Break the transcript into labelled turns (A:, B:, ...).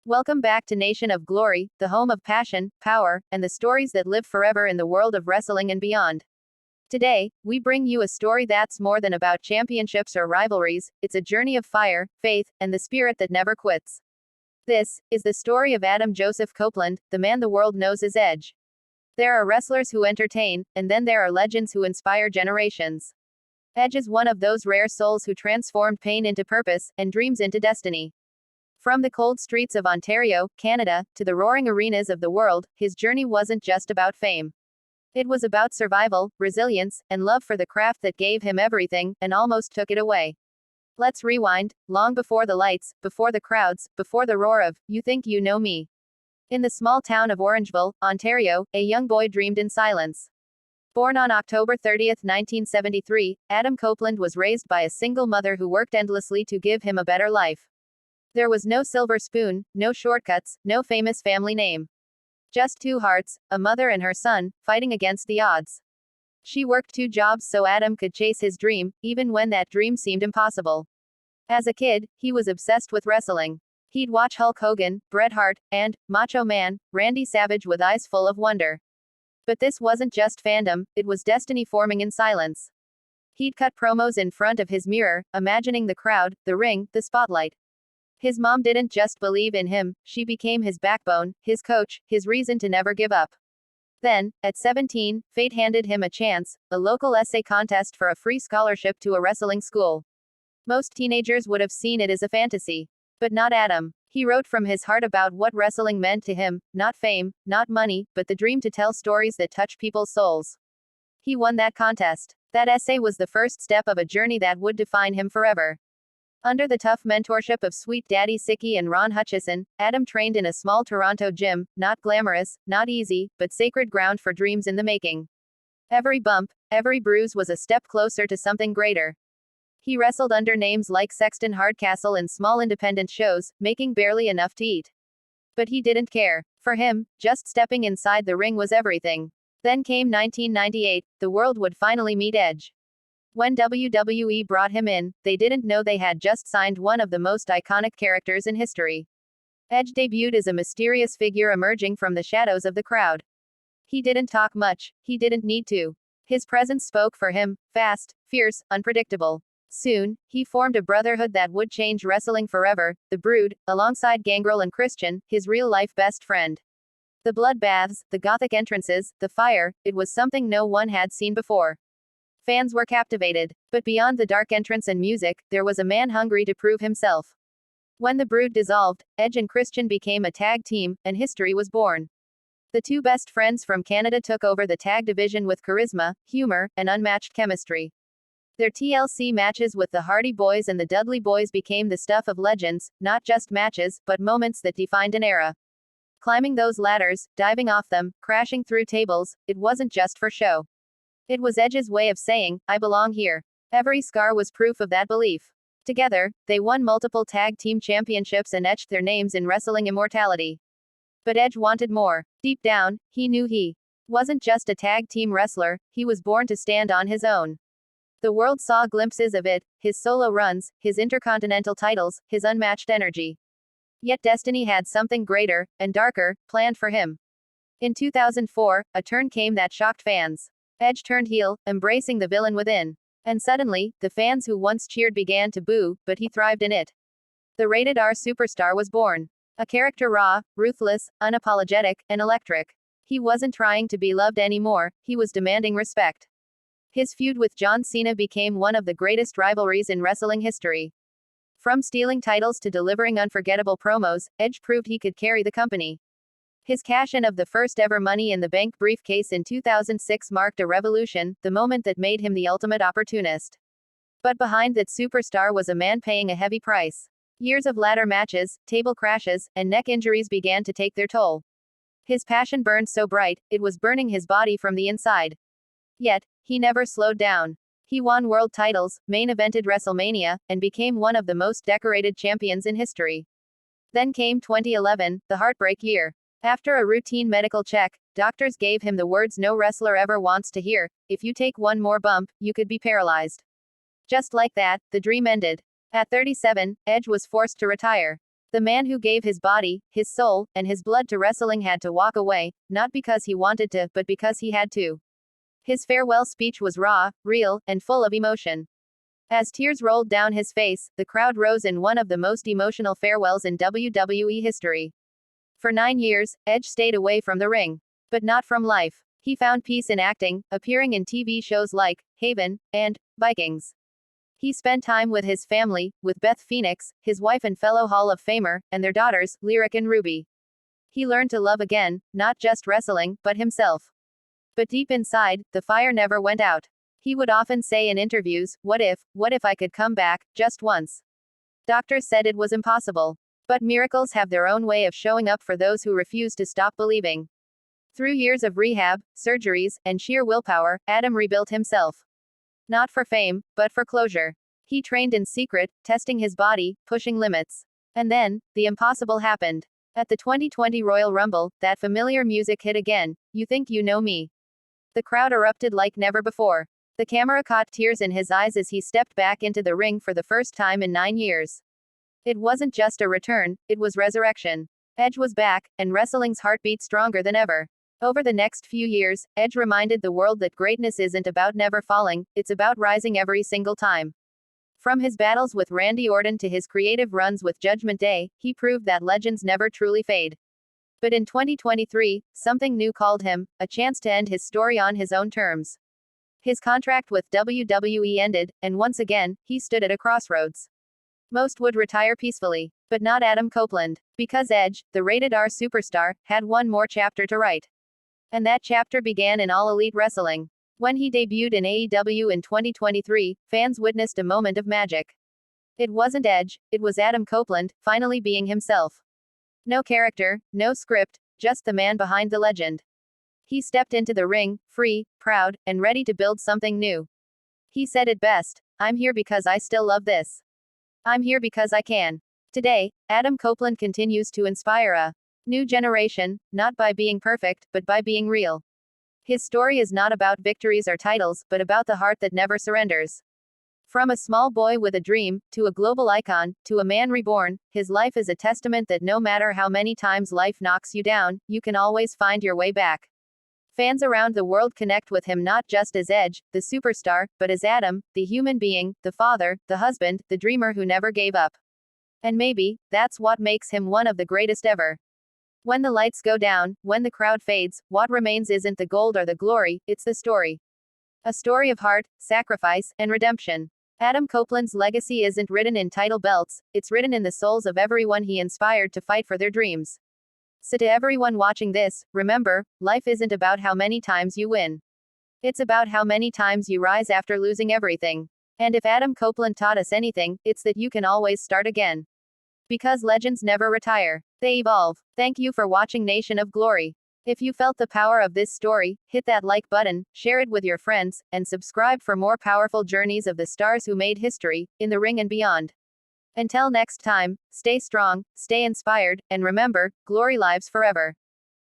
A: Welcome back to Nation of Glory, the home of passion, power, and the stories that live forever in the world of wrestling and beyond. Today, we bring you a story that's more than about championships or rivalries, it's a journey of fire, faith, and the spirit that never quits. This is the story of Adam Joseph Copeland, the man the world knows as Edge. There are wrestlers who entertain, and then there are legends who inspire generations. Edge is one of those rare souls who transformed pain into purpose, and dreams into destiny. From the cold streets of Ontario, Canada, to the roaring arenas of the world, his journey wasn't just about fame. It was about survival, resilience, and love for the craft that gave him everything, and almost took it away. Let's rewind, long before the lights, before the crowds, before the roar of, "You think you know me." In the small town of Orangeville, Ontario, a young boy dreamed in silence. Born on October 30, 1973, Adam Copeland was raised by a single mother who worked endlessly to give him a better life. There was no silver spoon, no shortcuts, no famous family name. Just two hearts, a mother and her son, fighting against the odds. She worked two jobs so Adam could chase his dream, even when that dream seemed impossible. As a kid, he was obsessed with wrestling. He'd watch Hulk Hogan, Bret Hart, and Macho Man Randy Savage with eyes full of wonder. But this wasn't just fandom, it was destiny forming in silence. He'd cut promos in front of his mirror, imagining the crowd, the ring, the spotlight. His mom didn't just believe in him, she became his backbone, his coach, his reason to never give up. Then, at 17, fate handed him a chance, a local essay contest for a free scholarship to a wrestling school. Most teenagers would have seen it as a fantasy. But not Adam. He wrote from his heart about what wrestling meant to him, not fame, not money, but the dream to tell stories that touch people's souls. He won that contest. That essay was the first step of a journey that would define him forever. Under the tough mentorship of Sweet Daddy Sicky and Ron Hutchison, Adam trained in a small Toronto gym, not glamorous, not easy, but sacred ground for dreams in the making. Every bump, every bruise was a step closer to something greater. He wrestled under names like Sexton Hardcastle in small independent shows, making barely enough to eat. But he didn't care. For him, just stepping inside the ring was everything. Then came 1998, the world would finally meet Edge. When WWE brought him in, they didn't know they had just signed one of the most iconic characters in history. Edge debuted as a mysterious figure emerging from the shadows of the crowd. He didn't talk much, he didn't need to. His presence spoke for him, fast, fierce, unpredictable. Soon, he formed a brotherhood that would change wrestling forever, the Brood, alongside Gangrel and Christian, his real-life best friend. The bloodbaths, the gothic entrances, the fire, it was something no one had seen before. Fans were captivated. But beyond the dark entrance and music, there was a man hungry to prove himself. When the Brood dissolved, Edge and Christian became a tag team, and history was born. The two best friends from Canada took over the tag division with charisma, humor, and unmatched chemistry. Their TLC matches with the Hardy Boyz and the Dudleys became the stuff of legends, not just matches, but moments that defined an era. Climbing those ladders, diving off them, crashing through tables, it wasn't just for show. It was Edge's way of saying, "I belong here." Every scar was proof of that belief. Together, they won multiple tag team championships and etched their names in wrestling immortality. But Edge wanted more. Deep down, he knew he wasn't just a tag team wrestler, he was born to stand on his own. The world saw glimpses of it, his solo runs, his intercontinental titles, his unmatched energy. Yet destiny had something greater, and darker, planned for him. In 2004, a turn came that shocked fans. Edge turned heel, embracing the villain within. And suddenly, the fans who once cheered began to boo, but he thrived in it. The rated R superstar was born. A character raw, ruthless, unapologetic, and electric. He wasn't trying to be loved anymore, he was demanding respect. His feud with John Cena became one of the greatest rivalries in wrestling history. From stealing titles to delivering unforgettable promos, Edge proved he could carry the company. His cash-in of the first-ever Money in the Bank briefcase in 2006 marked a revolution, the moment that made him the ultimate opportunist. But behind that superstar was a man paying a heavy price. Years of ladder matches, table crashes, and neck injuries began to take their toll. His passion burned so bright, it was burning his body from the inside. Yet, he never slowed down. He won world titles, main-evented WrestleMania, and became one of the most decorated champions in history. Then came 2011, the heartbreak year. After a routine medical check, doctors gave him the words no wrestler ever wants to hear: "If you take one more bump, you could be paralyzed." Just like that, the dream ended. At 37, Edge was forced to retire. The man who gave his body, his soul, and his blood to wrestling had to walk away, not because he wanted to, but because he had to. His farewell speech was raw, real, and full of emotion. As tears rolled down his face, the crowd rose in one of the most emotional farewells in WWE history. For 9 years, Edge stayed away from the ring. But not from life. He found peace in acting, appearing in TV shows like Haven and Vikings. He spent time with his family, with Beth Phoenix, his wife and fellow Hall of Famer, and their daughters, Lyric and Ruby. He learned to love again, not just wrestling, but himself. But deep inside, the fire never went out. He would often say in interviews, what if I could come back, just once? Doctors said it was impossible. But miracles have their own way of showing up for those who refuse to stop believing. Through years of rehab, surgeries, and sheer willpower, Adam rebuilt himself. Not for fame, but for closure. He trained in secret, testing his body, pushing limits. And then, the impossible happened. At the 2020 Royal Rumble, that familiar music hit again, "You Think You Know Me." The crowd erupted like never before. The camera caught tears in his eyes as he stepped back into the ring for the first time in 9 years. It wasn't just a return, it was resurrection. Edge was back, and wrestling's heartbeat stronger than ever. Over the next few years, Edge reminded the world that greatness isn't about never falling, it's about rising every single time. From his battles with Randy Orton to his creative runs with Judgment Day, he proved that legends never truly fade. But in 2023, something new called him, a chance to end his story on his own terms. His contract with WWE ended, and once again, he stood at a crossroads. Most would retire peacefully, but not Adam Copeland, because Edge, the rated-R superstar, had one more chapter to write. And that chapter began in All Elite Wrestling. When he debuted in AEW in 2023, fans witnessed a moment of magic. It wasn't Edge, it was Adam Copeland, finally being himself. No character, no script, just the man behind the legend. He stepped into the ring, free, proud, and ready to build something new. He said it best, "I'm here because I still love this. I'm here because I can." Today, Adam Copeland continues to inspire a new generation, not by being perfect, but by being real. His story is not about victories or titles, but about the heart that never surrenders. From a small boy with a dream, to a global icon, to a man reborn, his life is a testament that no matter how many times life knocks you down, you can always find your way back. Fans around the world connect with him not just as Edge, the superstar, but as Adam, the human being, the father, the husband, the dreamer who never gave up. And maybe, that's what makes him one of the greatest ever. When the lights go down, when the crowd fades, what remains isn't the gold or the glory, it's the story. A story of heart, sacrifice, and redemption. Adam Copeland's legacy isn't written in title belts, it's written in the souls of everyone he inspired to fight for their dreams. So to everyone watching this, remember, life isn't about how many times you win. It's about how many times you rise after losing everything. And if Adam Copeland taught us anything, it's that you can always start again. Because legends never retire. They evolve. Thank you for watching Nation of Glory. If you felt the power of this story, hit that like button, share it with your friends, and subscribe for more powerful journeys of the stars who made history, in the ring and beyond. Until next time, stay strong, stay inspired, and remember, glory lives forever.